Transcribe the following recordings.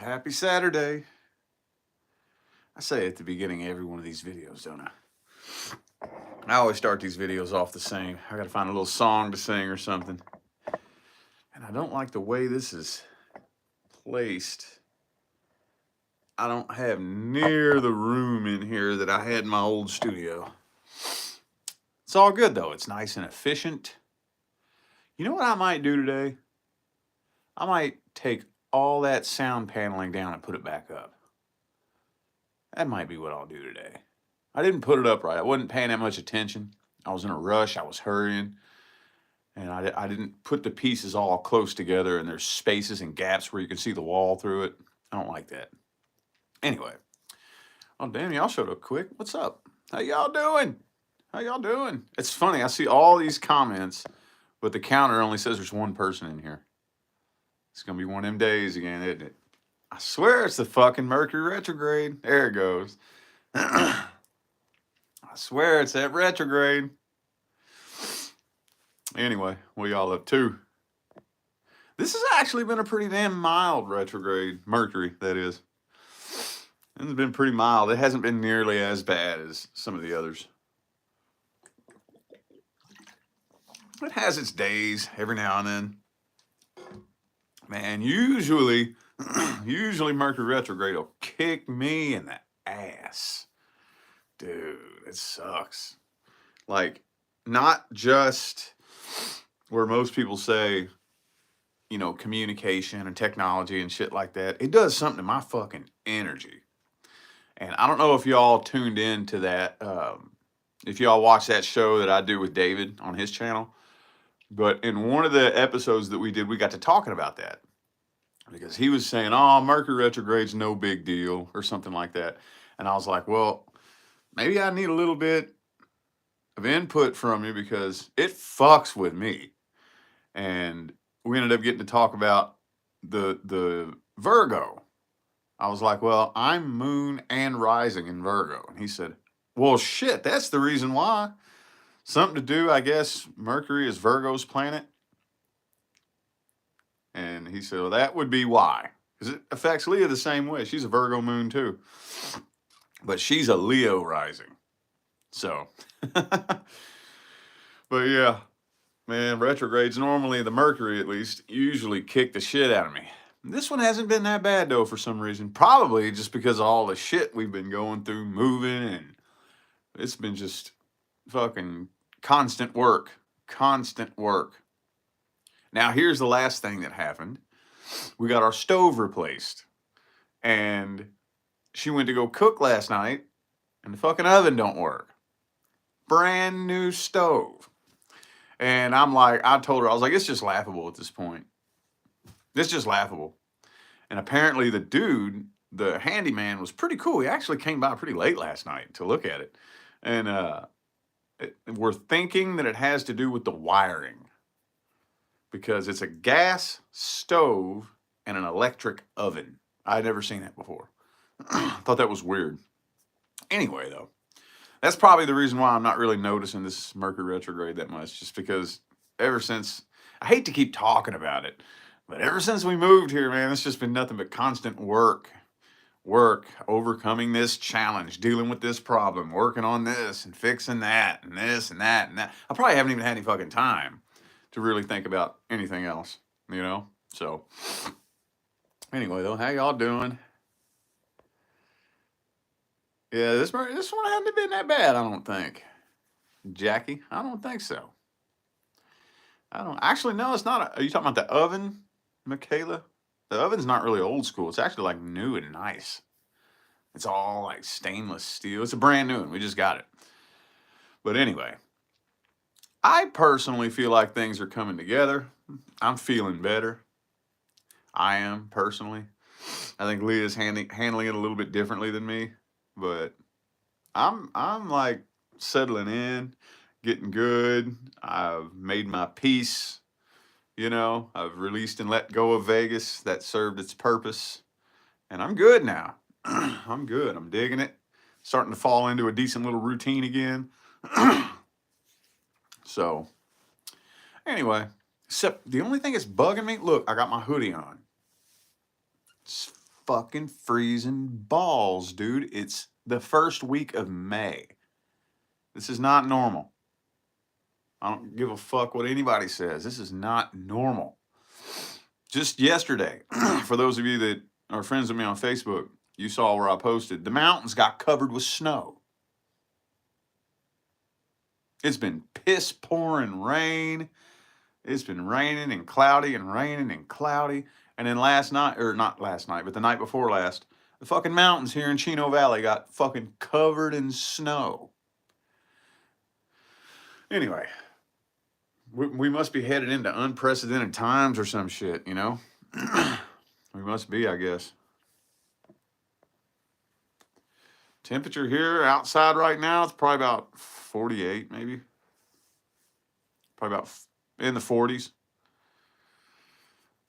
Happy Saturday. I say at the beginning of every one of these videos, don't I? I always start these videos off the same. I gotta find a little song to sing or something. And I don't like the way this is placed. I don't have near the room in here that I had in my old studio. It's all good though. It's nice and efficient. You know what I might do today? I might take all that sound paneling down and put it back up. That might be what I'll do today. I didn't put it up right. I wasn't paying that much attention. I was in a rush. I was hurrying. And I didn't put the pieces all close together and there's spaces and gaps where you can see the wall through it. I don't like that. Anyway. Oh, damn, y'all showed up quick. What's up? How y'all doing? How y'all doing? It's funny. I see all these comments, but the counter only says there's one person in here. It's going to be one of them days again, isn't it? I swear it's the fucking Mercury retrograde. There it goes. I swear it's that retrograde. Anyway, what y'all up to? This has actually been a pretty damn mild retrograde. Mercury, that is. It's been pretty mild. It hasn't been nearly as bad as some of the others. It has its days every now and then. Man, usually Mercury retrograde will kick me in the ass. Dude, it sucks. Like, not just where most people say, you know, communication and technology and shit like that. It does something to my fucking energy. And I don't know if y'all tuned in to that, if y'all watch that show that I do with David on his channel. But in one of the episodes that we did, we got to talking about that. Because he was saying, oh, Mercury retrograde's no big deal or something like that. And I was like, well, maybe I need a little bit of input from you because it fucks with me. And we ended up getting to talk about the Virgo. I was like, well, I'm moon and rising in Virgo. And he said, well, shit, that's the reason why. Something to do, I guess, Mercury is Virgo's planet. And he said, well, that would be why. Because it affects Leah the same way. She's a Virgo moon too. But she's a Leo rising. So, but yeah, man, retrogrades normally, the Mercury at least, usually kick the shit out of me. This one hasn't been that bad though for some reason. Probably just because of all the shit we've been going through, moving, and it's been just fucking constant work. Constant work. Now, here's the last thing that happened. We got our stove replaced. And she went to go cook last night, and the fucking oven don't work. Brand new stove. And I'm like, I told her, I was like, it's just laughable at this point. It's just laughable. And apparently the dude, the handyman, was pretty cool. He actually came by pretty late last night to look at it. And we're thinking that it has to do with the wiring. Because it's a gas stove and an electric oven. I'd never seen that before. Thought that was weird. Anyway, though, that's probably the reason why I'm not really noticing this Mercury retrograde that much. Just because ever since, I hate to keep talking about it, but ever since we moved here, man, it's just been nothing but constant work. Work, overcoming this challenge, dealing with this problem, working on this and fixing that and this and that and that. I probably haven't even had any fucking time to really think about anything else, you know? So, anyway, though, how y'all doing? Yeah, this one hasn't been that bad, I don't think. Jackie, I don't think so. I don't, actually, no, it's not. Are you talking about the oven, Michaela? The oven's not really old school. It's actually like new and nice. It's all like stainless steel. It's a brand new one. We just got it. But anyway, I personally feel like things are coming together. I'm feeling better. I am, personally. I think Leah's handling it a little bit differently than me. But I'm like settling in, getting good. I've made my peace. You know, I've released and let go of Vegas. That served its purpose. And I'm good now. I'm good. I'm digging it. Starting to fall into a decent little routine again. So, anyway, except the only thing that's bugging me, look, I got my hoodie on. It's fucking freezing balls, dude. It's the first week of May. This is not normal. I don't give a fuck what anybody says. This is not normal. Just yesterday, for those of you that are friends with me on Facebook, you saw where I posted, the mountains got covered with snow. It's been piss pouring rain. It's been raining and cloudy and raining and cloudy. And then last night, or not last night, but the night before last, the fucking mountains here in Chino Valley got fucking covered in snow. Anyway, we must be headed into unprecedented times or some shit, you know? We must be, I guess. Temperature here outside right now, it's probably about 48, maybe. Probably about in the 40s.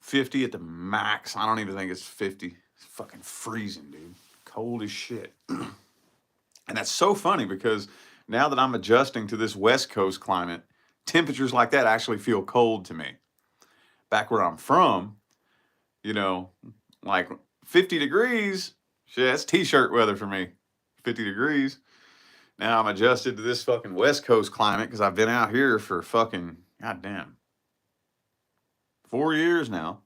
50 at the max. I don't even think it's 50. It's fucking freezing, dude. Cold as shit. And that's so funny because now that I'm adjusting to this West Coast climate, temperatures like that actually feel cold to me. Back where I'm from, you know, like 50 degrees, shit, that's t-shirt weather for me. 50 degrees. Now I'm adjusted to this fucking West Coast climate because I've been out here for fucking, goddamn, 4 years now.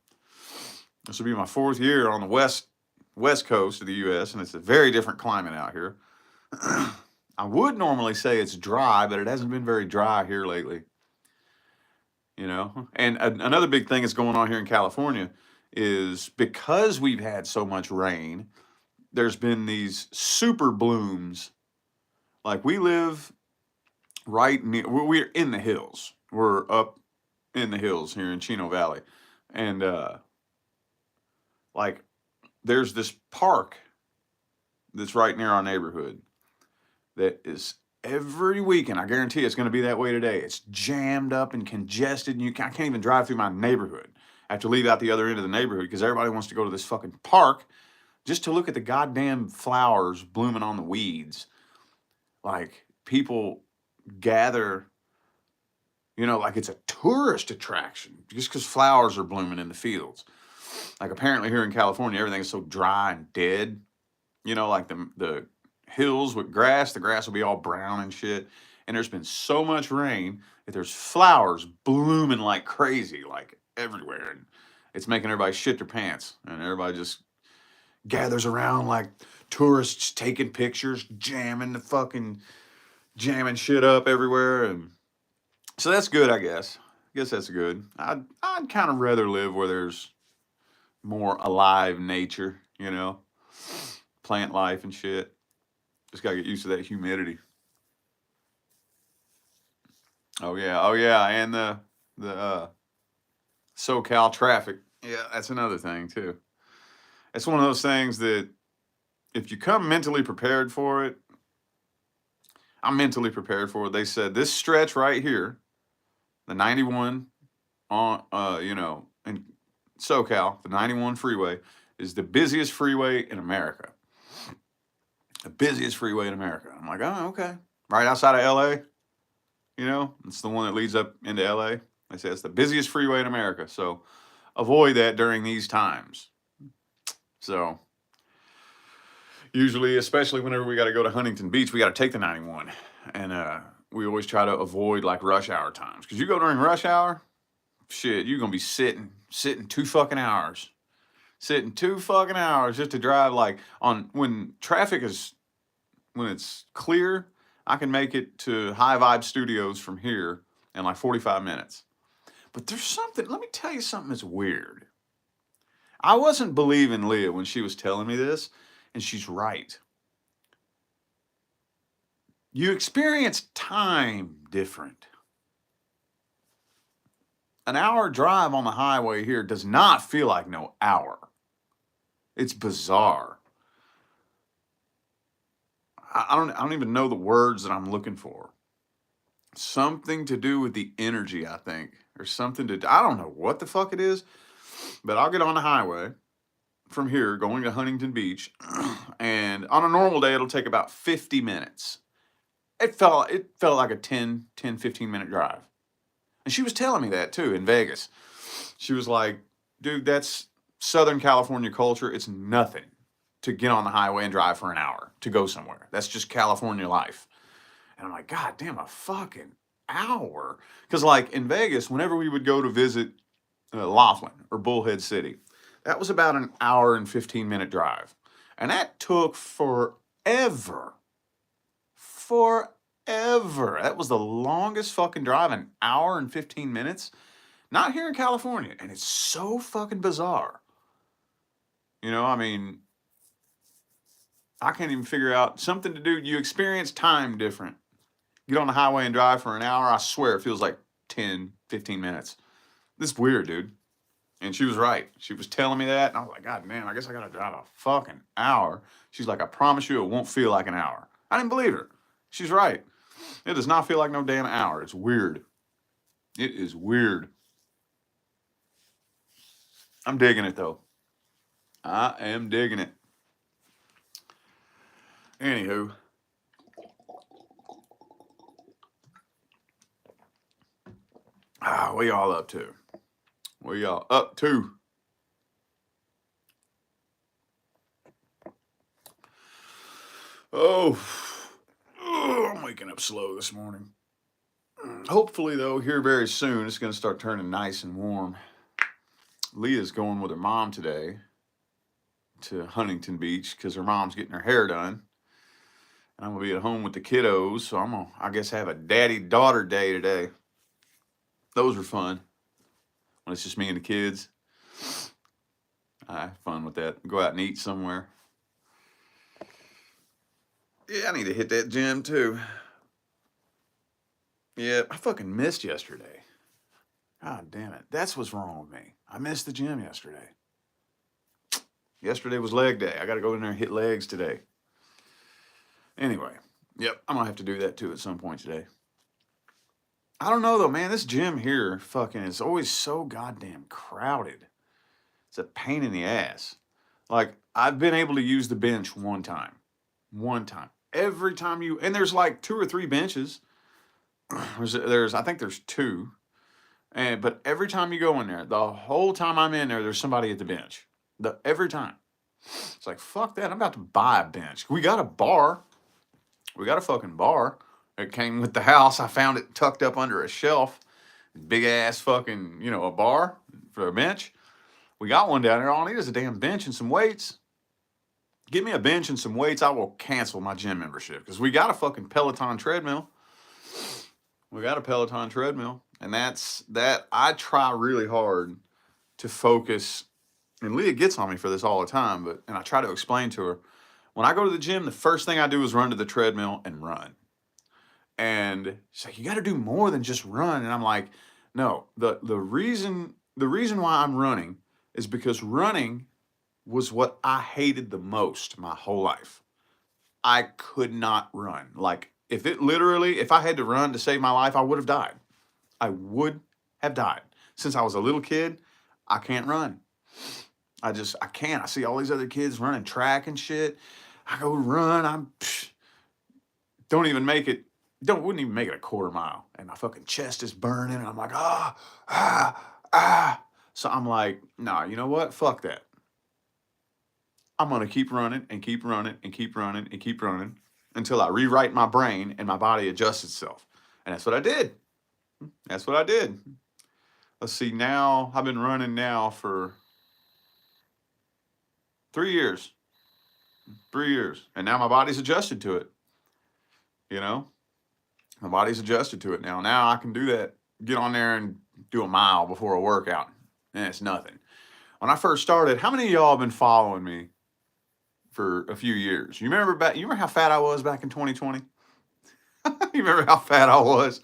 This will be my 4th year on the west coast of the U.S., and it's a very different climate out here. I would normally say it's dry, but it hasn't been very dry here lately. You know? And another big thing that's going on here in California is because we've had so much rain, there's been these super blooms. Like we live right near, we're in the hills. We're up in the hills here in Chino Valley. And like there's this park that's right near our neighborhood that is every weekend. I guarantee it's going to be that way today. It's jammed up and congested, and I can't even drive through my neighborhood. I have to leave out the other end of the neighborhood because everybody wants to go to this fucking park just to look at the goddamn flowers blooming on the weeds. Like people gather, you know, like it's a tourist attraction just because flowers are blooming in the fields. Like apparently here in California, everything is so dry and dead. You know, like the hills with grass, the grass will be all brown and shit. And there's been so much rain that there's flowers blooming like crazy, like everywhere. And it's making everybody shit their pants. And everybody just gathers around like tourists taking pictures, jamming shit up everywhere. And so that's good, I guess. I guess that's good. I'd kind of rather live where there's more alive nature, you know, plant life and shit. Just gotta get used to that humidity. Oh yeah, and the SoCal traffic. Yeah, that's another thing too. It's one of those things that if you come mentally prepared for it, I'm mentally prepared for it. They said this stretch right here, the 91 on you know, in SoCal, the 91 freeway is the busiest freeway in America. The busiest freeway in America. I'm like, oh, okay. Right outside of LA, you know, it's the one that leads up into LA. They say it's the busiest freeway in America. So avoid that during these times. So usually, especially whenever we got to go to Huntington Beach, we got to take the 91. And we always try to avoid like rush hour times. Because you go during rush hour, shit, you're going to be sitting 2 fucking hours. Sitting 2 fucking hours just to drive like on when traffic is, when it's clear, I can make it to High Vibe Studios from here in like 45 minutes. But there's something, let me tell you something that's weird. I wasn't believing Leah when she was telling me this, and she's right. You experience time different. An hour drive on the highway here does not feel like no hour. It's bizarre. I don't even know the words that I'm looking for. Something to do with the energy, I think. Or something to, I don't know what the fuck it is. But I'll get on the highway from here going to Huntington Beach. And on a normal day, it'll take about 50 minutes. It felt like a 15 minute drive. And she was telling me that too in Vegas. She was like, dude, that's Southern California culture, it's nothing to get on the highway and drive for an hour to go somewhere. That's just California life. And I'm like, God damn, a fucking hour. Because, like, in Vegas, whenever we would go to visit Laughlin or Bullhead City, that was about an hour and 15-minute drive. And that took forever. Forever. That was the longest fucking drive, an hour and 15 minutes. Not here in California. And it's so fucking bizarre. You know, I mean, I can't even figure out something to do. You experience time different. Get on the highway and drive for an hour. I swear it feels like 10, 15 minutes. This is weird, dude. And she was right. She was telling me that. And I was like, God, man, I guess I got to drive a fucking hour. She's like, I promise you it won't feel like an hour. I didn't believe her. She's right. It does not feel like no damn hour. It's weird. It is weird. I'm digging it, though. I am digging it. Anywho. What y'all up to? What y'all up to? Oh, I'm waking up slow this morning. Hopefully, though, here very soon, it's going to start turning nice and warm. Leah's going with her mom today to Huntington Beach because her mom's getting her hair done. And I'm going to be at home with the kiddos, so I'm going to, I guess, have a daddy-daughter day today. Those are fun. When it's just me and the kids. I have fun with that. Go out and eat somewhere. Yeah, I need to hit that gym too. Yeah, I fucking missed yesterday. God damn it. That's what's wrong with me. I missed the gym yesterday. Yesterday was leg day. I got to go in there and hit legs today. Anyway, yep, I'm going to have to do that too at some point today. I don't know though, man. This gym here fucking is always so goddamn crowded. It's a pain in the ass. Like, I've been able to use the bench one time. One time. Every time you, and there's like 2 or 3 benches. I think there's 2. But every time you go in there, the whole time I'm in there, there's somebody at the bench. Every time. It's like, fuck that. I'm about to buy a bench. We got a bar. We got a fucking bar. It came with the house. I found it tucked up under a shelf. Big ass fucking, a bar for a bench. We got one down there. All I need is a damn bench and some weights. Give me a bench and some weights. I will cancel my gym membership because we got a fucking Peloton treadmill. We got a Peloton treadmill. And that I try really hard to focus. And Leah gets on me for this all the time, and I try to explain to her. When I go to the gym, the first thing I do is run to the treadmill and run. And she's like, you got to do more than just run. And I'm like, no, the reason why I'm running is because running was what I hated the most my whole life. I could not run. Like, if I had to run to save my life, I would have died. I would have died. Since I was a little kid, I can't run. I can't. I see all these other kids running track and shit. I go run. Wouldn't even make it a quarter mile. And my fucking chest is burning. And I'm like, So I'm like, nah, you know what? Fuck that. I'm going to keep running and keep running and keep running and keep running until I rewrite my brain and my body adjusts itself. And that's what I did. Let's see, now I've been running now for 3 years. 3 years. And now my body's adjusted to it. My body's adjusted to it now. Now I can do that. Get on there and do a mile before a workout. And it's nothing. When I first started, how many of y'all have been following me for a few years? You remember how fat I was back in 2020? You remember how fat I was?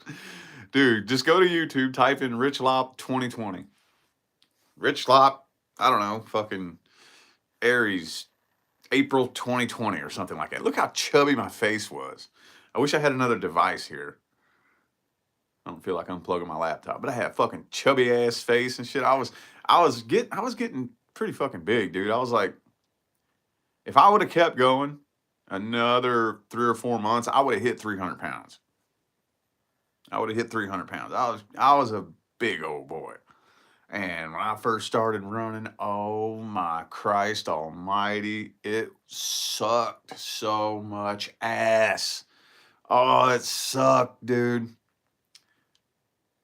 Dude, just go to YouTube, type in Rich Lop 2020. Rich Lop, I don't know, fucking Aries, April 2020 or something like that. Look how chubby my face was. I wish I had another device here. I don't feel like unplugging my laptop, but I had fucking chubby ass face and shit. I was getting pretty fucking big, dude. I was like, if I would have kept going another 3 or 4 months, I would have hit 300 pounds. I was a big old boy. And when I first started running, oh my Christ almighty, it sucked so much ass. Oh, it sucked, dude.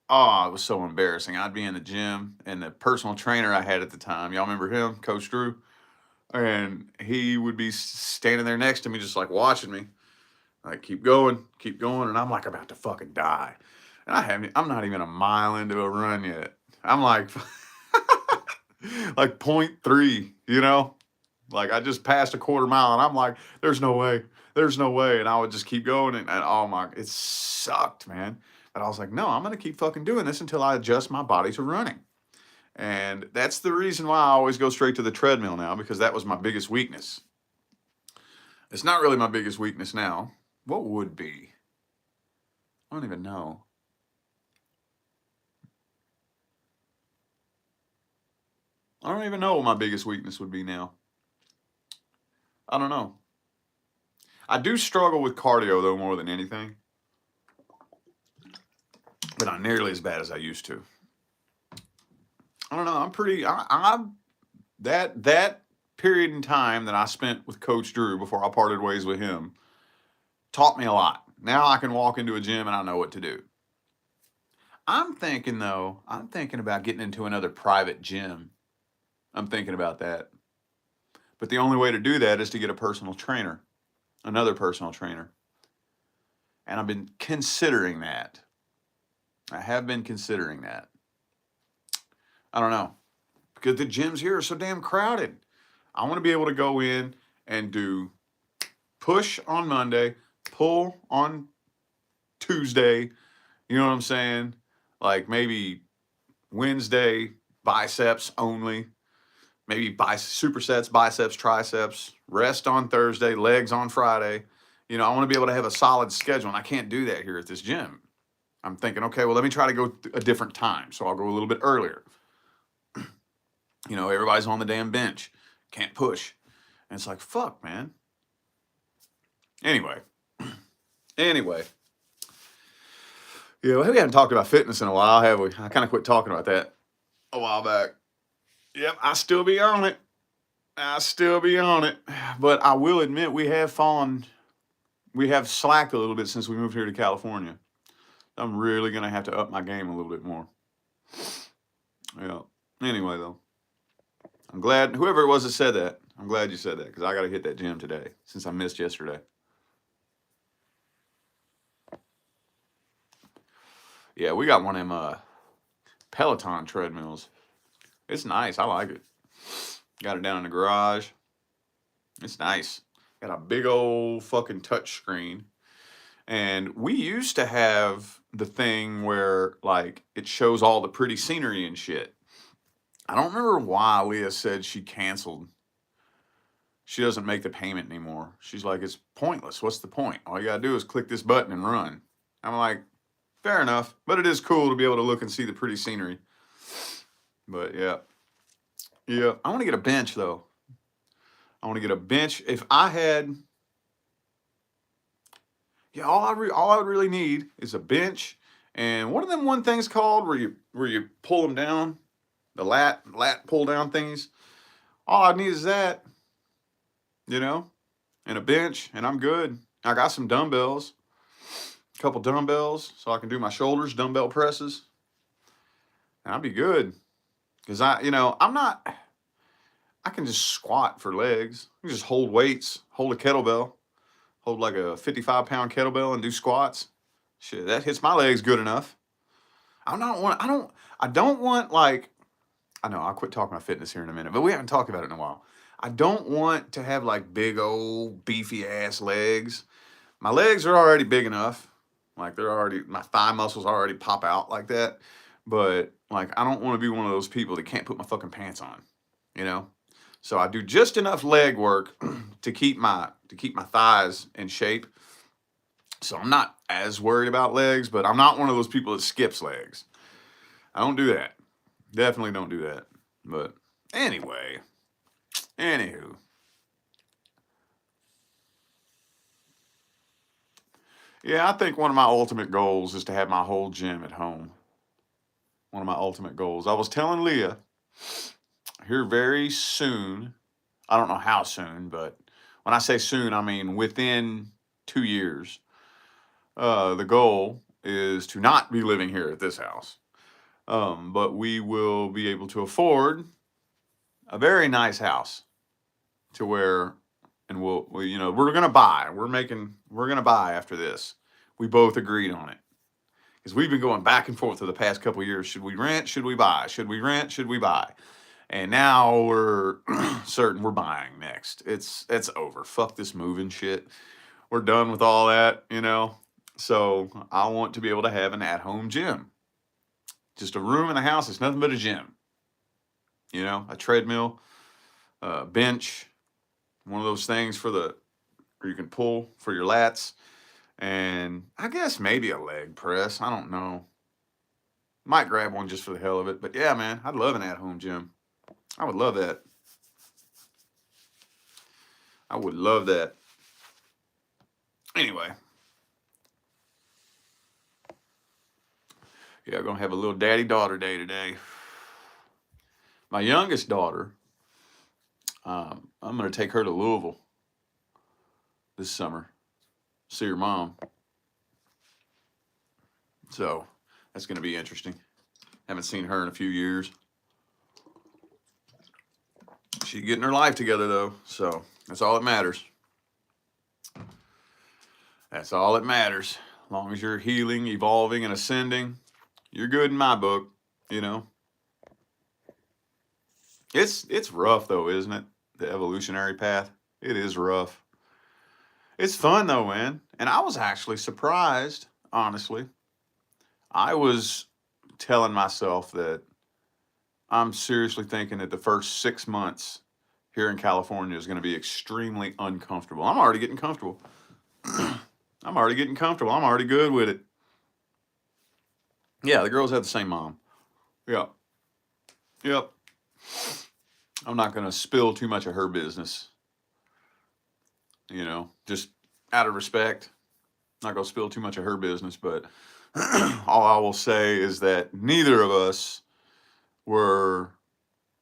Oh, it was so embarrassing. I'd be in the gym, and the personal trainer I had at the time, y'all remember him, Coach Drew? And he would be standing there next to me, just like watching me. Like, keep going, and I'm like about to fucking die. And I'm not even a mile into a run yet. I'm like, like point 0.3, you know? Like I just passed a quarter mile and I'm like, there's no way. There's no way. And I would just keep going and oh my, it sucked, man. But I was like, no, I'm going to keep fucking doing this until I adjust my body to running. And that's the reason why I always go straight to the treadmill now, because that was my biggest weakness. It's not really my biggest weakness now. What would be? I don't even know. I don't even know what my biggest weakness would be now. I don't know. I do struggle with cardio though more than anything, but not nearly as bad as I used to. I don't know. I'm pretty. I'm that period in time that I spent with Coach Drew before I parted ways with him taught me a lot. Now I can walk into a gym and I know what to do. I'm thinking though. I'm thinking about getting into another private gym. I'm thinking about that. But the only way to do that is to get a personal trainer, another personal trainer. And I've been considering that. I have been considering that. I don't know. Because the gyms here are so damn crowded. I want to be able to go in and do push on Monday, pull on Tuesday. You know what I'm saying? Like maybe Wednesday, biceps only. Maybe supersets, biceps, triceps. Rest on Thursday, legs on Friday. You know, I want to be able to have a solid schedule, and I can't do that here at this gym. I'm thinking, okay, well, let me try to go a different time. So I'll go a little bit earlier. You know, everybody's on the damn bench. Can't push. And it's like, fuck, man. Anyway. Yeah, we haven't talked about fitness in a while, have we? I kind of quit talking about that a while back. Yep, I still be on it. But I will admit we have slacked a little bit since we moved here to California. I'm really going to have to up my game a little bit more. Yeah. Anyway, though. I'm glad, whoever it was that said that, I'm glad you said that, because I got to hit that gym today since I missed yesterday. Yeah, we got one of them Peloton treadmills. It's nice. I like it. Got it down in the garage. It's nice. Got a big old fucking touch screen. And we used to have the thing where, like, it shows all the pretty scenery and shit. I don't remember why Leah said she canceled. She doesn't make the payment anymore. She's like, it's pointless. What's the point? All you gotta do is click this button and run. I'm like, fair enough. But it is cool to be able to look and see the pretty scenery. But yeah. Yeah. I want to get a bench though. I want to get a bench. If I had, yeah, all I would really need is a bench and one of them things called where you pull them down, the lat pull down things. All I need is that, you know, and a bench, and I'm good. I got some dumbbells, a couple dumbbells, so I can do my shoulders, dumbbell presses, and I'll be good. Because I can just squat for legs. I can just hold weights, hold a kettlebell, hold like a 55-pound kettlebell and do squats. Shit, that hits my legs good enough. I don't want like, I know I'll quit talking about fitness here in a minute, but we haven't talked about it in a while. I don't want to have like big old beefy ass legs. My legs are already big enough. Like my thigh muscles already pop out like that. But like, I don't want to be one of those people that can't put my fucking pants on, you know? So I do just enough leg work to keep my thighs in shape. So I'm not as worried about legs, but I'm not one of those people that skips legs. I don't do that. Definitely don't do that. But anyway, anywho. Yeah, I think one of my ultimate goals is to have my whole gym at home. one of my ultimate goals. I was telling Leah here very soon. I don't know how soon, but when I say soon, I mean within 2 years. The goal is to not be living here at this house, but we will be able to afford a very nice house to where, and we're gonna buy. We're gonna buy after this. We both agreed on it because we've been going back and forth for the past couple of years. Should we rent? Should we buy? Should we rent? Should we buy? And now we're certain we're buying next. It's over. Fuck this moving shit. We're. With all that. So I want to be able to have an at-home gym. Just a room in the house. It's nothing but a gym. A treadmill, a bench, one of those things where you can pull for your lats, and I guess maybe a leg press. I don't know. Might grab one just for the hell of it. But yeah, man, I'd love an at-home gym. I would love that. I would love that. Anyway. Yeah, I'm going to have a little daddy-daughter day today. My youngest daughter, I'm going to take her to Louisville this summer. See her mom. So, that's going to be interesting. Haven't seen her in a few years. She's getting her life together, though. So, that's all that matters. That's all that matters. As long as you're healing, evolving, and ascending, you're good in my book, It's rough, though, isn't it? The evolutionary path. It is rough. It's fun, though, man. And I was actually surprised, honestly. I was telling myself that I'm seriously thinking that the first 6 months here in California is going to be extremely uncomfortable. I'm already getting comfortable. I'm already good with it. Yeah, the girls have the same mom. Yeah. Yep. I'm not going to spill too much of her business. Just out of respect. Not going to spill too much of her business, but all I will say is that neither of us were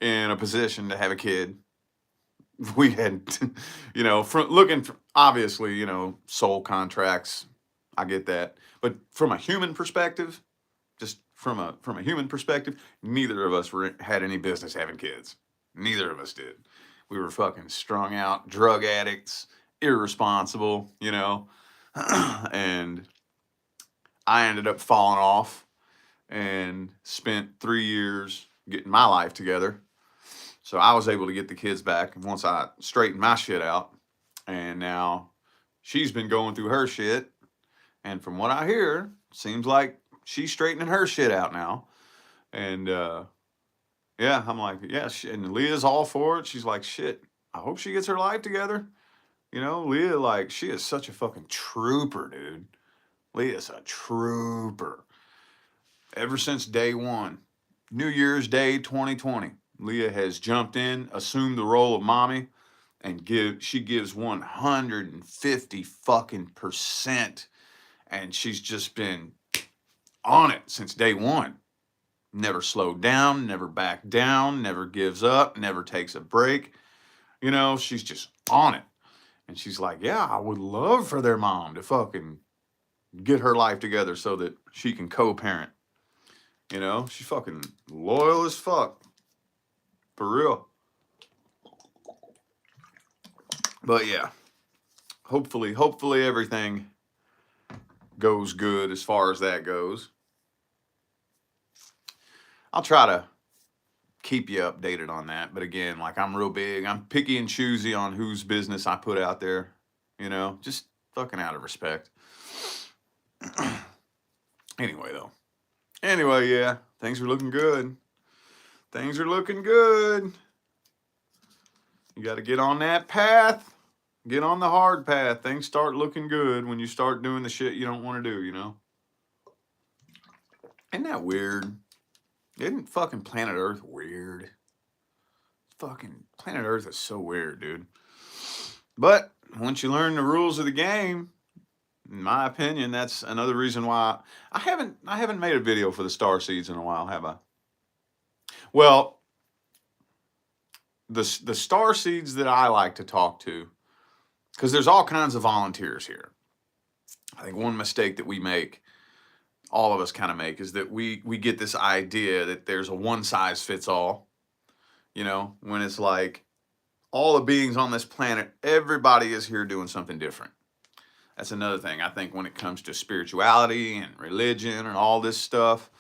in a position to have a kid. We had, obviously, soul contracts. I get that. But from a human perspective, just from a human perspective, neither of us had any business having kids. Neither of us did. We were fucking strung out, drug addicts, irresponsible, and I ended up falling off and spent 3 years getting my life together. So I was able to get the kids back once I straightened my shit out. And now she's been going through her shit. And from what I hear, seems like she's straightening her shit out now. And yeah, I'm like, yeah. And Leah's all for it. She's like, shit, I hope she gets her life together. Leah, she is such a fucking trooper, dude. Leah's a trooper. Ever since day one, New Year's Day 2020, Leah has jumped in, assumed the role of mommy, and she gives 150 fucking percent. And she's just been on it since day one. Never slowed down, never backed down, never gives up, never takes a break. She's just on it. And she's like, yeah, I would love for their mom to fucking get her life together so that she can co-parent. She's fucking loyal as fuck. For real. But yeah, hopefully everything goes good as far as that goes. I'll try to keep you updated on that. But again, I'm real big. I'm picky and choosy on whose business I put out there. Just fucking out of respect. Anyway, yeah, things are looking good. You got to get on that path. Get on the hard path. Things start looking good when you start doing the shit you don't want to do, Isn't that weird? Isn't fucking planet Earth weird? Fucking planet Earth is so weird, dude. But once you learn the rules of the game, In my opinion, that's another reason why I haven't made a video for the star seeds in a while, have I? Well, the star seeds that I like to talk to, because there's all kinds of volunteers here. I think one mistake that we make, all of us kind of make, is that we get this idea that there's a one size fits all. When it's like all the beings on this planet, everybody is here doing something different. That's another thing. I think when it comes to spirituality and religion and all this stuff,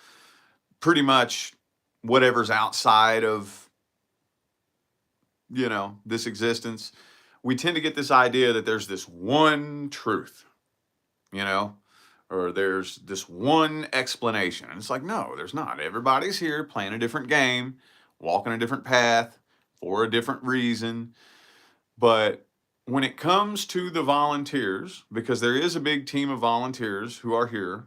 pretty much whatever's outside of, this existence, we tend to get this idea that there's this one truth, you know, or there's this one explanation. And it's like, no, there's not. Everybody's here playing a different game, walking a different path for a different reason. But when it comes to the volunteers, because there is a big team of volunteers who are here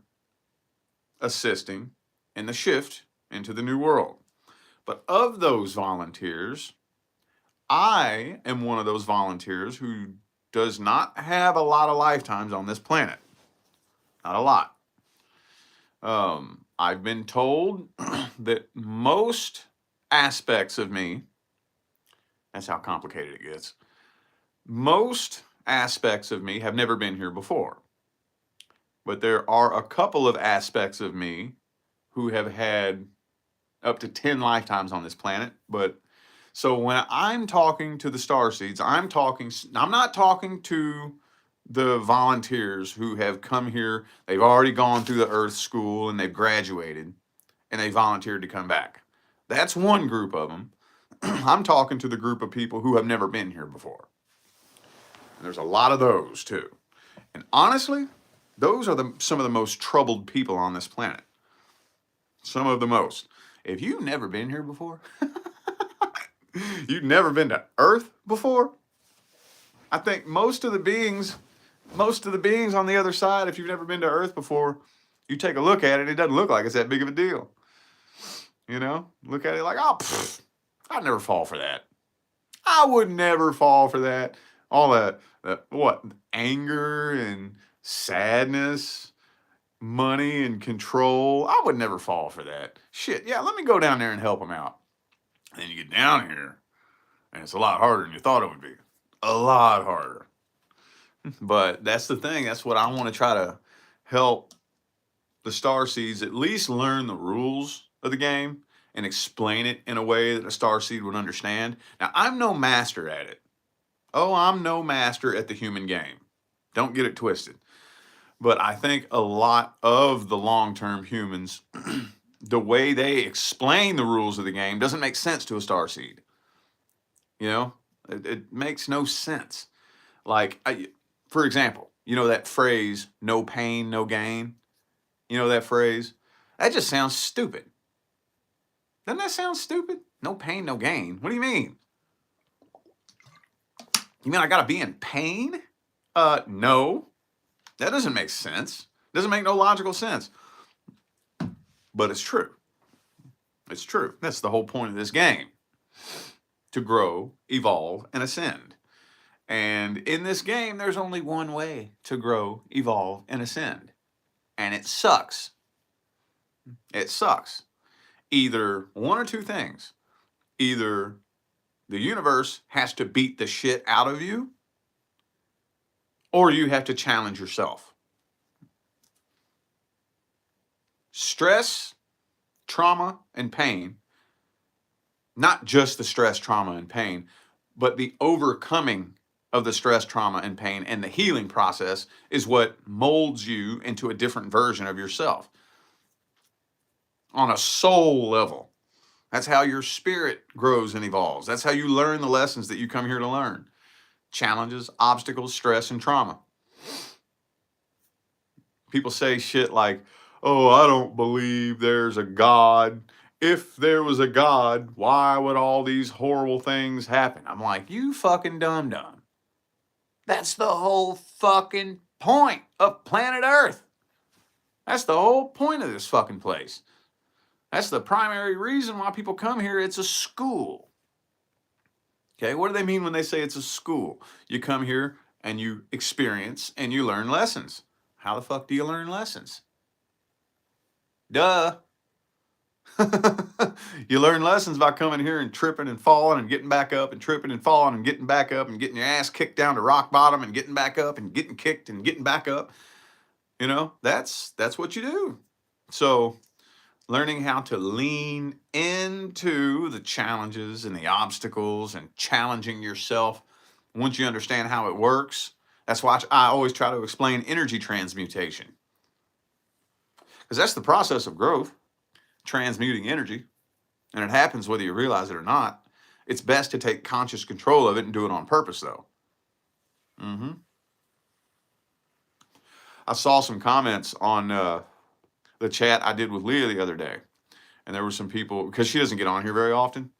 assisting in the shift into the new world. But of those volunteers, I am one of those volunteers who does not have a lot of lifetimes on this planet. Not a lot. I've been told that most aspects of me, that's how complicated it gets, most aspects of me have never been here before. But there are a couple of aspects of me who have had up to 10 lifetimes on this planet. But so when I'm talking to the starseeds, I'm not talking to the volunteers who have come here. They've already gone through the Earth school and they've graduated and they volunteered to come back. That's one group of them. I'm talking to the group of people who have never been here before. And there's a lot of those too. And honestly, those are some of the most troubled people on this planet. Some of the most. If you've never been here before, you've never been to Earth before, I think most of the beings on the other side, if you've never been to Earth before, you take a look at it, it doesn't look like it's that big of a deal. Look at it like, oh, I'd never fall for that. I would never fall for that. All that anger and sadness, money and control. I would never fall for that. Shit, yeah, let me go down there and help them out. And then you get down here, and it's a lot harder than you thought it would be. A lot harder. But that's the thing. That's what I want to try to help the starseeds at least learn the rules of the game and explain it in a way that a starseed would understand. Now, I'm no master at it. Oh, I'm no master at the human game. Don't get it twisted. But I think a lot of the long-term humans, the way they explain the rules of the game doesn't make sense to a starseed. It makes no sense. Like, for example, that phrase, no pain, no gain? That phrase? That just sounds stupid. Doesn't that sound stupid? No pain, no gain. What do you mean? You mean I gotta be in pain? No. That doesn't make sense. Doesn't make no logical sense. But it's true. It's true. That's the whole point of this game. To grow, evolve, and ascend. And in this game, there's only one way to grow, evolve, and ascend. And it sucks. It sucks. Either one or two things. Either the universe has to beat the shit out of you, or you have to challenge yourself. Stress, trauma, and pain, not just the stress, trauma, and pain, but the overcoming of the stress, trauma, and pain and the healing process is what molds you into a different version of yourself. On a soul level. That's how your spirit grows and evolves. That's how you learn the lessons that you come here to learn. Challenges, obstacles, stress, and trauma. People say shit like, oh, I don't believe there's a God. If there was a God, why would all these horrible things happen? I'm like, you fucking dum-dum. That's the whole fucking point of planet Earth. That's the whole point of this fucking place. That's the primary reason why people come here. It's a school. Okay, what do they mean when they say it's a school? You come here and you experience and you learn lessons. how the fuck do you learn lessons? Duh. You learn lessons by coming here and tripping and falling and getting back up and tripping and falling and getting back up and getting your ass kicked down to rock bottom and getting back up and getting kicked and getting back up. You know, that's what you do. So learning how to lean into the challenges and the obstacles and challenging yourself once you understand how it works. That's why I always try to explain energy transmutation, because that's the process of growth, transmuting energy. And it happens whether you realize it or not. It's best to take conscious control of it and do it on purpose, though. I saw some comments on the chat I did with Leah the other day. And there were some people, because she doesn't get on here very often,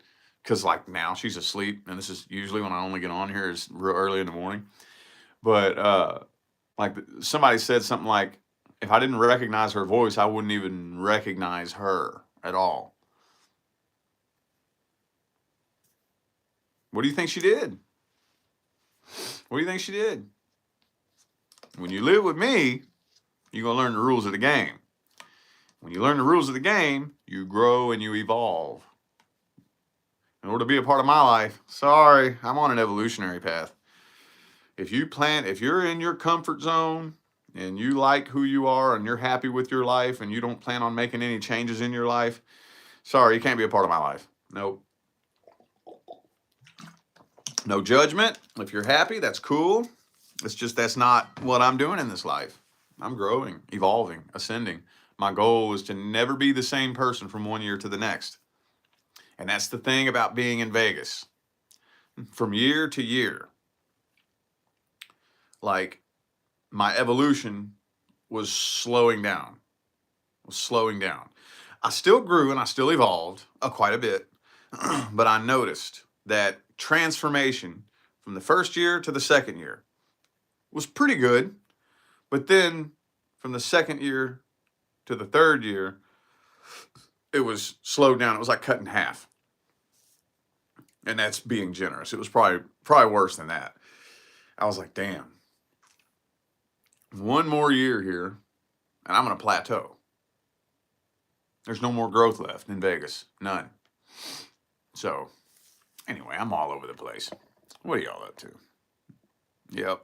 because like now she's asleep. And this is usually when I only get on here is real early in the morning. But like somebody said something like, if I didn't recognize her voice, I wouldn't even recognize her at all. What do you think she did? What do you think she did? When you live with me, you're going to learn the rules of the game. When you learn the rules of the game, you grow and you evolve. In order to be a part of my life, sorry, I'm on an evolutionary path. If you're in your comfort zone and you like who you are and you're happy with your life and you don't plan on making any changes in your life, sorry, you can't be a part of my life. Nope. No judgment. If you're happy, that's cool. It's just that's not what I'm doing in this life. I'm growing, evolving, ascending. My goal is to never be the same person from one year to the next. And that's the thing about being in Vegas. From year to year, like my evolution was slowing down. I still grew and I still evolved quite a bit, but I noticed that transformation from the first year to the second year was pretty good. But then from the second year to the third year, it was slowed down. It was like cut in half. And that's being generous. It was probably worse than that. I was like, damn, one more year here and I'm going to plateau. There's no more growth left in Vegas. None. So anyway, I'm all over the place. What are y'all up to? Yep.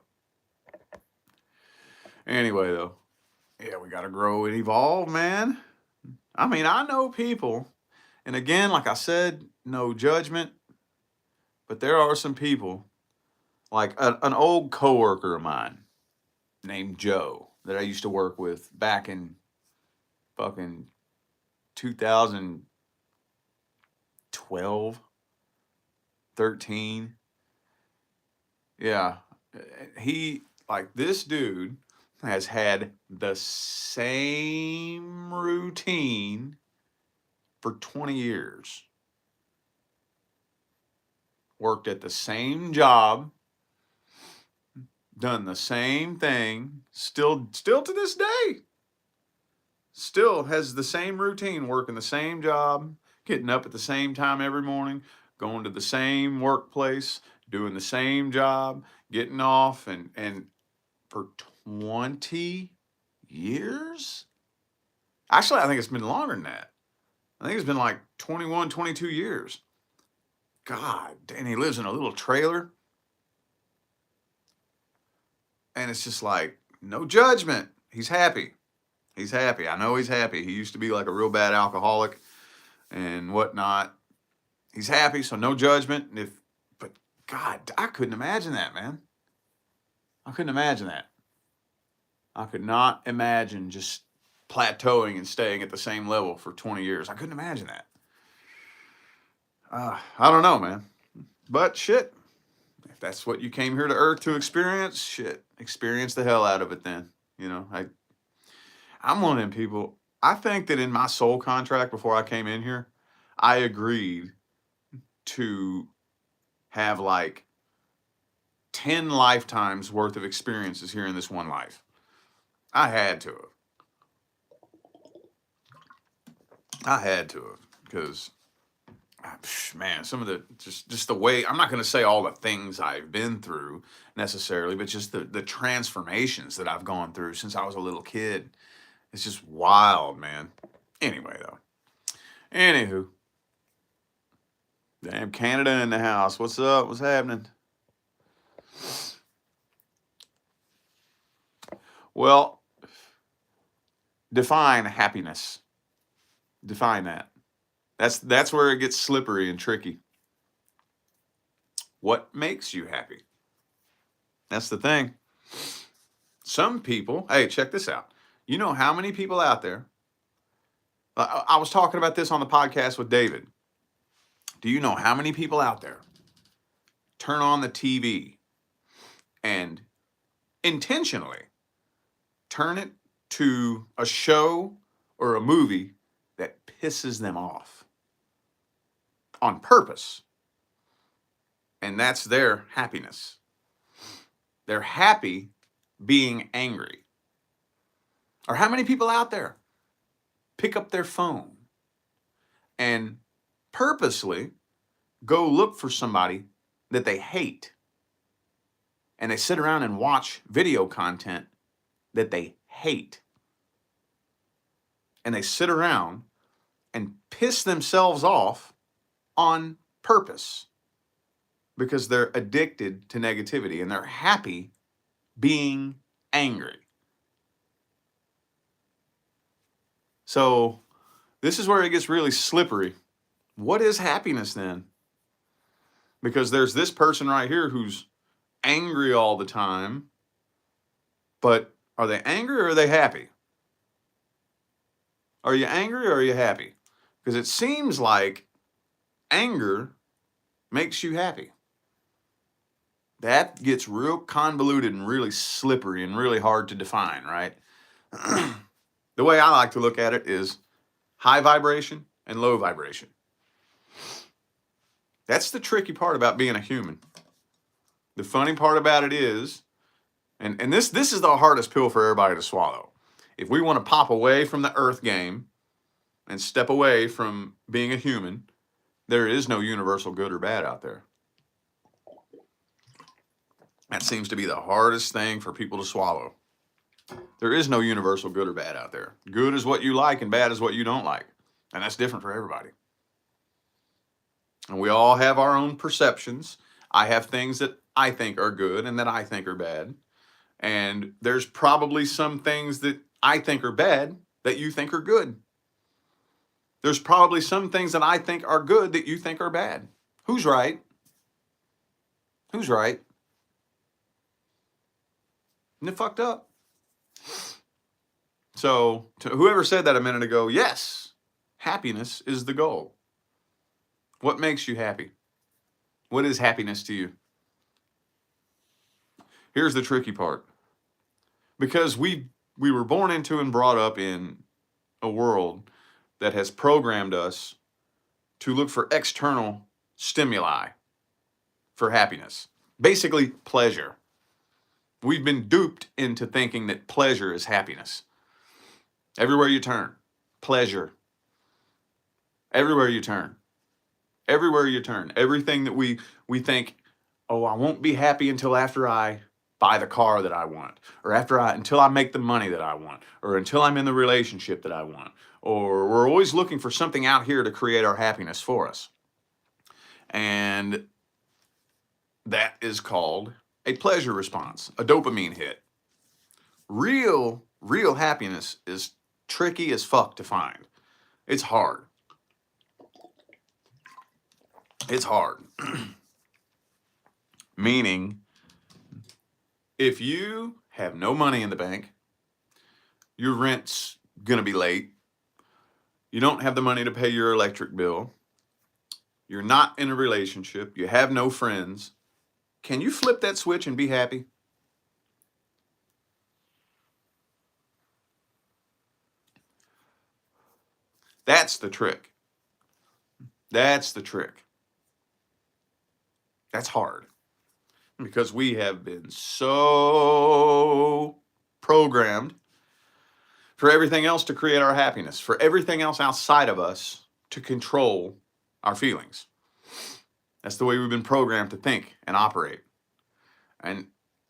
Anyway, though, yeah, we got to grow and evolve, man. I mean, I know people, and again, like I said, no judgment, but there are some people, like an old coworker of mine named Joe that I used to work with back in fucking 2012, 13. Yeah, this dude has had the same routine for 20 years. Worked at the same job, done the same thing, still to this day. Still has the same routine, working the same job, getting up at the same time every morning, going to the same workplace, doing the same job, getting off, and for 20 years? Actually, I think it's been longer than that. I think it's been like 21, 22 years. God, and he lives in a little trailer. And it's just like, no judgment. He's happy. He's happy. I know he's happy. He used to be like a real bad alcoholic and whatnot. He's happy, so no judgment. But God, I couldn't imagine that, man. I couldn't imagine that. I could not imagine just plateauing and staying at the same level for 20 years. I couldn't imagine that. I don't know, man. But shit, if that's what you came here to Earth to experience, shit, experience the hell out of it then. You know, I'm one of them people. I think that in my soul contract before I came in here, I agreed to have like 10 lifetimes worth of experiences here in this one life. I had to have. Because man, some of the just the way, I'm not going to say all the things I've been through necessarily, but just the transformations that I've gone through since I was a little kid. It's just wild, man. Anyway, though. Anywho, damn Canada in the house. What's up? What's happening? Well, define happiness. Define that. That's where it gets slippery and tricky. What makes you happy? That's the thing. Some people, hey, check this out. You know how many people out there? I was talking about this on the podcast with David. Do you know how many people out there turn on the TV and intentionally turn it to a show or a movie that pisses them off on purpose? And that's their happiness. They're happy being angry. Or how many people out there pick up their phone and purposely go look for somebody that they hate, and they sit around and watch video content that they hate, and they sit around and piss themselves off on purpose because they're addicted to negativity and they're happy being angry. So this is where it gets really slippery. What is happiness then? Because there's this person right here who's angry all the time, but are they angry or are they happy? Are you angry or are you happy? Because it seems like anger makes you happy. That gets real convoluted and really slippery and really hard to define, right? The way I like to look at it is high vibration and low vibration. That's the tricky part about being a human. The funny part about it is, and this is the hardest pill for everybody to swallow. If we want to pop away from the earth game and step away from being a human, there is no universal good or bad out there. That seems to be the hardest thing for people to swallow. There is no universal good or bad out there. Good is what you like and bad is what you don't like. And that's different for everybody. And we all have our own perceptions. I have things that I think are good and that I think are bad. And there's probably some things that I think are bad that you think are good. There's probably some things that I think are good that you think are bad. Who's right? Who's right? Isn't it fucked up? So, to whoever said that a minute ago, yes, happiness is the goal. What makes you happy? What is happiness to you? Here's the tricky part. Because we were born into and brought up in a world that has programmed us to look for external stimuli for happiness. Basically, pleasure. We've been duped into thinking that pleasure is happiness. Everywhere you turn, pleasure. Everywhere you turn. Everywhere you turn. Everything that we think, oh, I won't be happy until after I buy the car that I want, or until I make the money that I want, or until I'm in the relationship that I want. Or we're always looking for something out here to create our happiness for us. And that is called a pleasure response, a dopamine hit. Real happiness is tricky as fuck to find. It's hard. It's hard. Meaning, if you have no money in the bank, your rent's gonna be late, you don't have the money to pay your electric bill, you're not in a relationship, you have no friends, can you flip that switch and be happy? That's the trick. That's the trick. That's hard. Because we have been so programmed for everything else to create our happiness, for everything else outside of us to control our feelings. That's the way we've been programmed to think and operate. And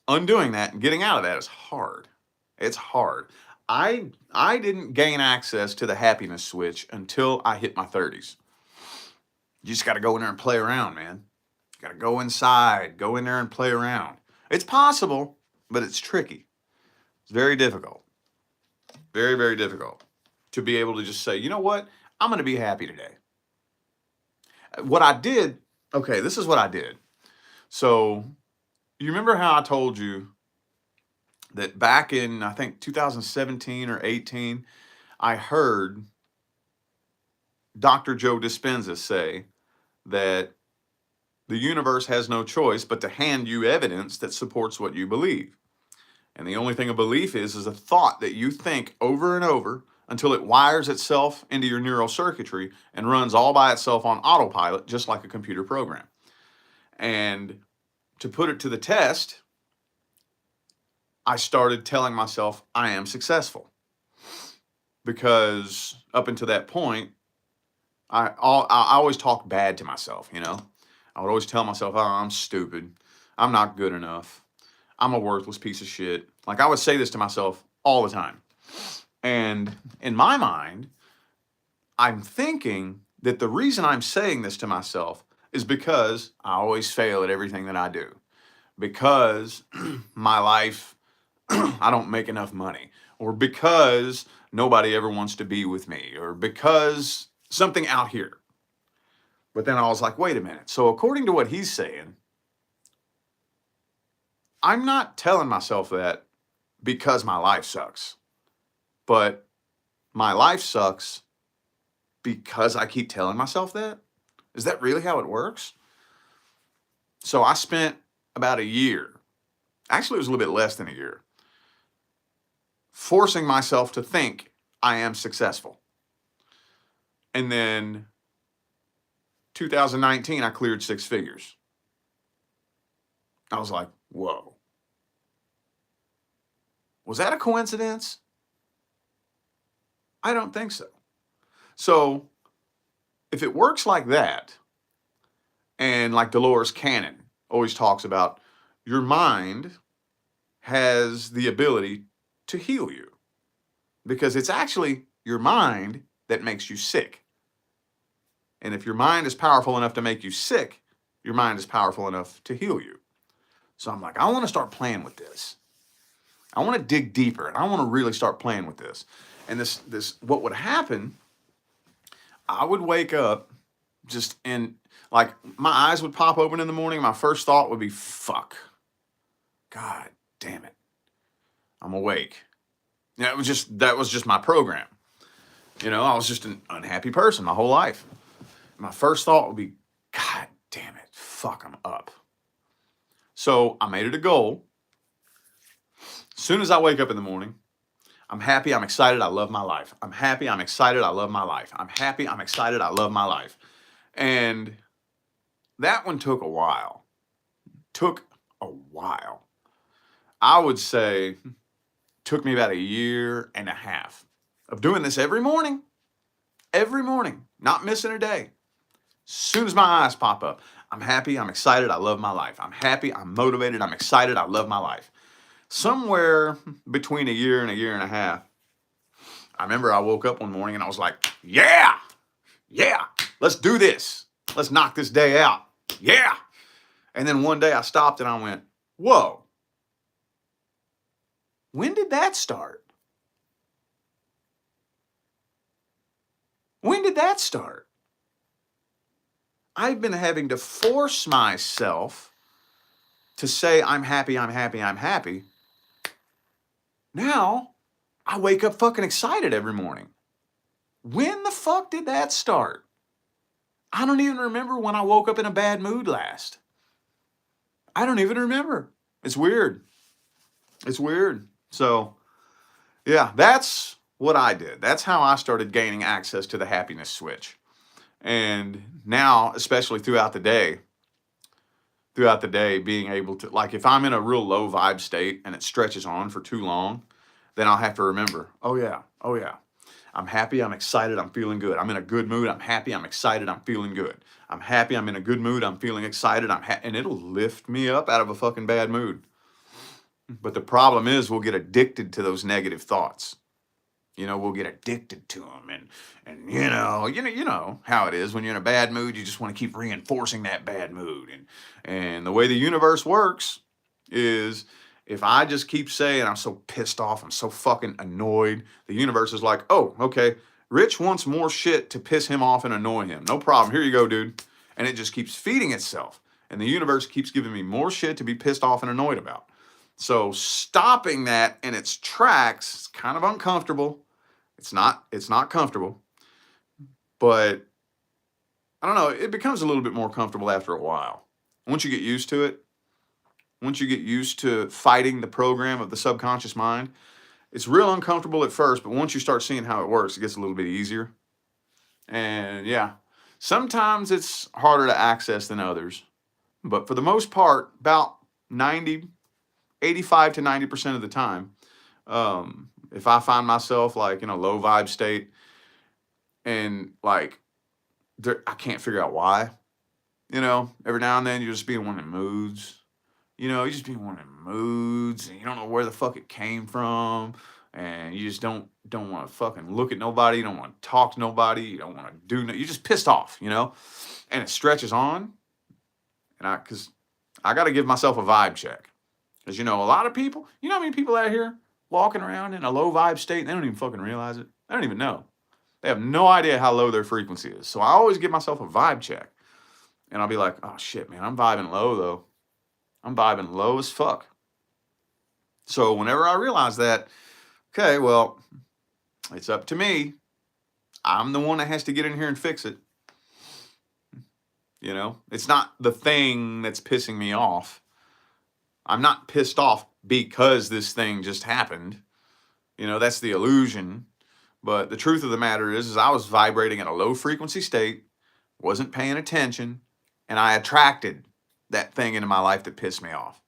undoing that and getting out of that is hard. It's hard. I didn't gain access to the happiness switch until I hit my 30s. You just got to go in there and play around, man. You got to go inside, go in there and play around. It's possible, but it's tricky. It's very difficult. Very, very difficult to be able to just say, you know what? I'm going to be happy today. What I did, okay, this is what I did. So you remember how I told you that back in, I think, 2017 or 18, I heard Dr. Joe Dispenza say that the universe has no choice but to hand you evidence that supports what you believe. And the only thing a belief is a thought that you think over and over until it wires itself into your neural circuitry and runs all by itself on autopilot, just like a computer program. And to put it to the test, I started telling myself I am successful. Because up until that point, I always talked bad to myself, you know. I would always tell myself, oh, I'm stupid. I'm not good enough. I'm a worthless piece of shit. Like, I would say this to myself all the time. And in my mind, I'm thinking that the reason I'm saying this to myself is because I always fail at everything that I do. Because my life, I don't make enough money. Or because nobody ever wants to be with me. Or because something out here. But then I was like, wait a minute. So according to what he's saying, I'm not telling myself that because my life sucks. But my life sucks because I keep telling myself that? Is that really how it works? So I spent about a year, actually it was a little bit less than a year, forcing myself to think I am successful. And then 2019, I cleared 6 figures. I was like, whoa. Was that a coincidence? I don't think so. So if it works like that, and like Dolores Cannon always talks about, your mind has the ability to heal you. Because it's actually your mind that makes you sick. And if your mind is powerful enough to make you sick, your mind is powerful enough to heal you. So I'm like, I want to start playing with this. I want to dig deeper, and I want to really start playing with this. And this, what would happen, I would wake up just in, like, my eyes would pop open in the morning. My first thought would be, fuck. God damn it. I'm awake. Yeah, that was just my program. You know, I was just an unhappy person my whole life. My first thought would be, God damn it, fuck, I'm up. So I made it a goal. As soon as I wake up in the morning, I'm happy, I'm excited, I love my life. I'm happy, I'm excited, I love my life. I'm happy, I'm excited, I love my life. And that one took a while. Took a while. I would say took me about a year and a half of doing this every morning, not missing a day. As soon as my eyes pop up, I'm happy, I'm excited, I love my life. I'm happy, I'm motivated, I'm excited, I love my life. Somewhere between a year and a half, I remember I woke up one morning and I was like, yeah, let's do this. Let's knock this day out. Yeah. And then one day I stopped and I went, whoa, when did that start? When did that start? I've been having to force myself to say, I'm happy, I'm happy, I'm happy. Now, I wake up fucking excited every morning. When the fuck did that start? I don't even remember when I woke up in a bad mood last. I don't even remember. It's weird. It's weird. So, yeah, that's what I did. That's how I started gaining access to the happiness switch. And now, especially throughout the day, being able to, like, if I'm in a real low vibe state and it stretches on for too long, then I'll have to remember, oh yeah, I'm happy, I'm excited, I'm feeling good. I'm in a good mood, I'm happy, I'm excited, I'm feeling good. I'm happy, I'm in a good mood, I'm feeling excited, and it'll lift me up out of a fucking bad mood. But the problem is we'll get addicted to those negative thoughts. You know, we'll get addicted to them, and you know how it is when you're in a bad mood. You just want to keep reinforcing that bad mood, and the way the universe works is if I just keep saying I'm so pissed off, I'm so fucking annoyed, the universe is like, oh, okay, Rich wants more shit to piss him off and annoy him. No problem. Here you go, dude. And it just keeps feeding itself, and the universe keeps giving me more shit to be pissed off and annoyed about. So stopping that in its tracks is kind of uncomfortable. It's not comfortable, but I don't know, it becomes a little bit more comfortable after a while. Once you get used to it, once you get used to fighting the program of the subconscious mind, it's real uncomfortable at first, but once you start seeing how it works, it gets a little bit easier. And yeah, sometimes it's harder to access than others, but for the most part, about 85 to 90% of the time, if I find myself like in a low vibe state and like I can't figure out why, every now and then you just be in one of them moods, you just be in one of them moods and you don't know where the fuck it came from. And you just don't want to fucking look at nobody. You don't want to talk to nobody. You don't want to do you're just pissed off, and it stretches on. And cause I got to give myself a vibe check. Cause a lot of people, how many people out here walking around in a low vibe state and they don't even fucking realize it. They don't even know. They have no idea how low their frequency is. So I always give myself a vibe check. And I'll be like, oh shit, man, I'm vibing low though. I'm vibing low as fuck. So whenever I realize that, okay, well, it's up to me. I'm the one that has to get in here and fix it. It's not the thing that's pissing me off. I'm not pissed off because this thing just happened. That's the illusion. But the truth of the matter is I was vibrating in a low frequency state, wasn't paying attention, and I attracted that thing into my life that pissed me off.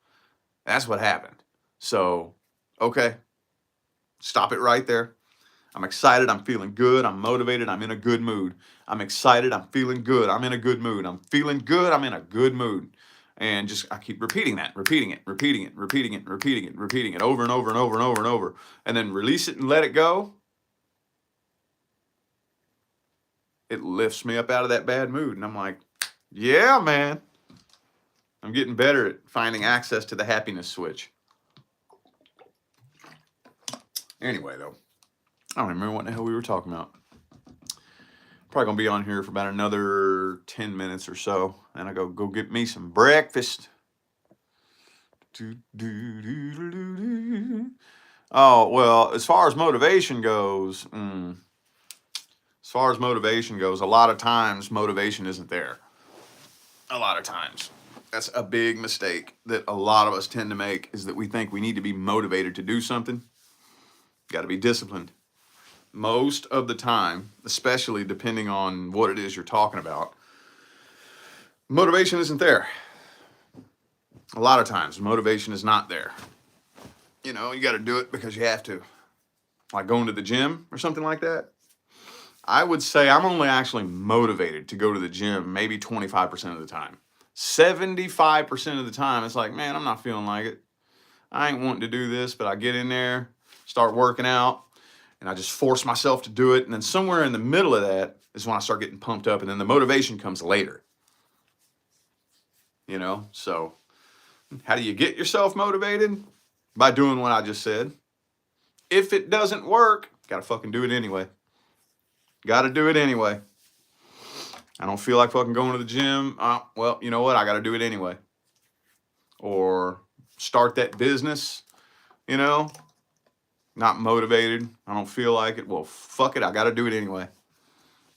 That's what happened. So, okay, stop it right there. I'm excited, I'm feeling good, I'm motivated, I'm in a good mood. I'm excited, I'm feeling good, I'm in a good mood. I'm feeling good, I'm in a good mood. And I keep repeating it over and over and over and over and over. And then release it and let it go. It lifts me up out of that bad mood. And I'm like, yeah, man. I'm getting better at finding access to the happiness switch. Anyway, though, I don't remember what the hell we were talking about. Probably going to be on here for about another 10 minutes or so. Then I go get me some breakfast. Oh, well, as far as motivation goes, a lot of times motivation isn't there. A lot of times. That's a big mistake that a lot of us tend to make, is that we think we need to be motivated to do something. Got to be disciplined. Most of the time, especially depending on what it is you're talking about, motivation isn't there. A lot of times, motivation is not there. You got to do it because you have to. Like going to the gym or something like that. I would say I'm only actually motivated to go to the gym maybe 25% of the time. 75% of the time, it's like, man, I'm not feeling like it. I ain't wanting to do this, but I get in there, start working out, and I just force myself to do it. And then somewhere in the middle of that is when I start getting pumped up, and then the motivation comes later. So how do you get yourself motivated? By doing what I just said. If it doesn't work, gotta fucking do it anyway. Gotta do it anyway. I don't feel like fucking going to the gym. Well, you know what? I gotta do it anyway. Or start that business, not motivated. I don't feel like it. Well, fuck it. I got to do it anyway.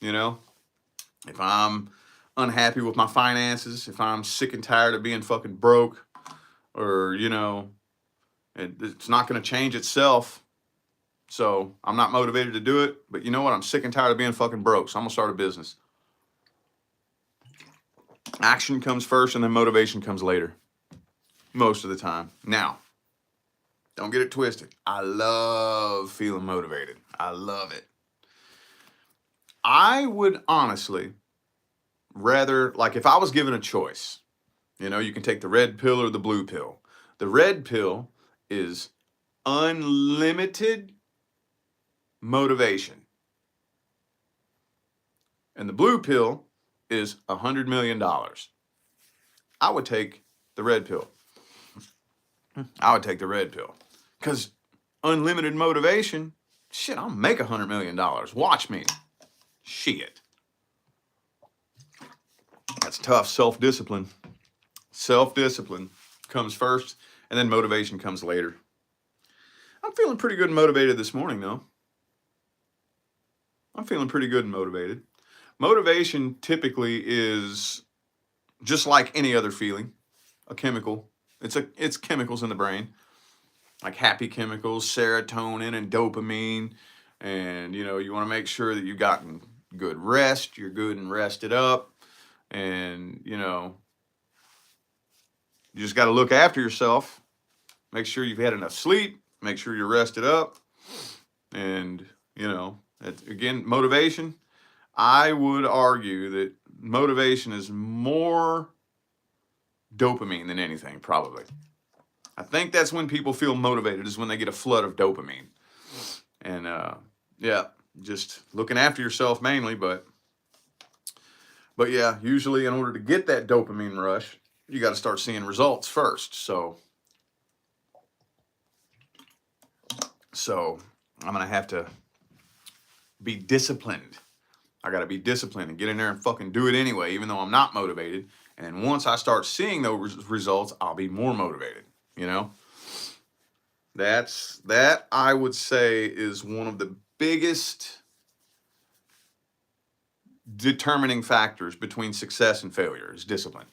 If I'm unhappy with my finances, if I'm sick and tired of being fucking broke, or, it's not going to change itself. So I'm not motivated to do it. But you know what? I'm sick and tired of being fucking broke. So I'm going to start a business. Action comes first and then motivation comes later. Most of the time. Now, don't get it twisted. I love feeling motivated. I love it. I would honestly rather, like if I was given a choice, you can take the red pill or the blue pill. The red pill is unlimited motivation. And the blue pill is $100 million. I would take the red pill. I would take the red pill. Because unlimited motivation, shit, I'll make $100 million. Watch me. Shit. That's tough. Self-discipline. Self-discipline comes first, and then motivation comes later. I'm feeling pretty good and motivated this morning, though. I'm feeling pretty good and motivated. Motivation typically is just like any other feeling, a chemical. It's chemicals in the brain, like happy chemicals, serotonin and dopamine. And, you want to make sure that you've gotten good rest, you're good and rested up. And, you just got to look after yourself. Make sure you've had enough sleep. Make sure you're rested up. And, again, motivation. I would argue that motivation is more dopamine than anything, probably. I think that's when people feel motivated, is when they get a flood of dopamine. And, just looking after yourself mainly, but yeah, usually in order to get that dopamine rush, you got to start seeing results first. So I'm going to have to be disciplined. I got to be disciplined and get in there and fucking do it anyway, even though I'm not motivated. And once I start seeing those results, I'll be more motivated, That I would say is one of the biggest determining factors between success and failure is discipline.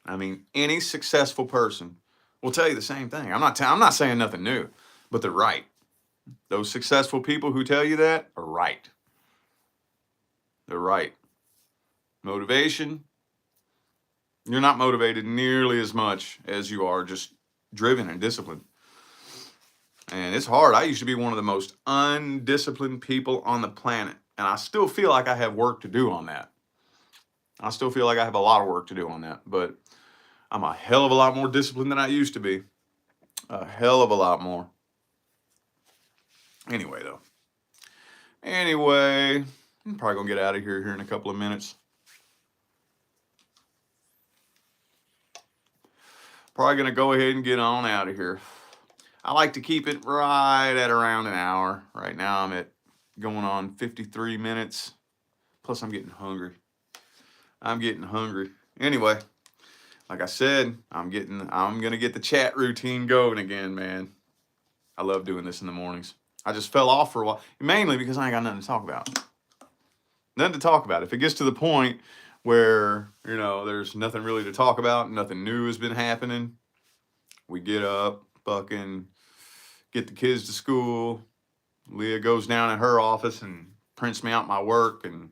I mean, any successful person will tell you the same thing. I'm not saying nothing new, but they're right. Those successful people who tell you that are right. They're right. Motivation, you're not motivated nearly as much as you are just driven and disciplined. And it's hard. I used to be one of the most undisciplined people on the planet. And I still feel like I have work to do on that. I still feel like I have a lot of work to do on that. But I'm a hell of a lot more disciplined than I used to be. A hell of a lot more. Anyway, though. I'm probably going to get out of here in a couple of minutes. Probably going to go ahead and get on out of here. I like to keep it right at around an hour. Right now I'm at going on 53 minutes. Plus I'm getting hungry. Anyway, like I said, I'm going to get the chat routine going again, man. I love doing this in the mornings. I just fell off for a while, mainly because I ain't got nothing to talk about. Nothing to talk about. If it gets to the point where, there's nothing really to talk about, nothing new has been happening, we get up, fucking get the kids to school. Leah goes down in her office and prints me out my work, and,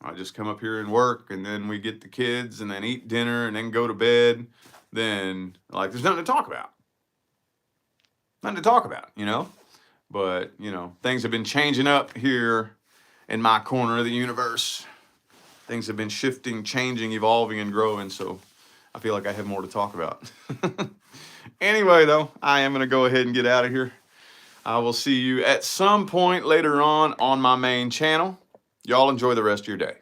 I just come up here and work, and then we get the kids and then eat dinner and then go to bed. Then, there's nothing to talk about. Nothing to talk about, But, things have been changing up here in my corner of the universe. Things have been shifting, changing, evolving, and growing, so I feel like I have more to talk about. Anyway, though, I am going to go ahead and get out of here. I will see you at some point later on my main channel. Y'all enjoy the rest of your day.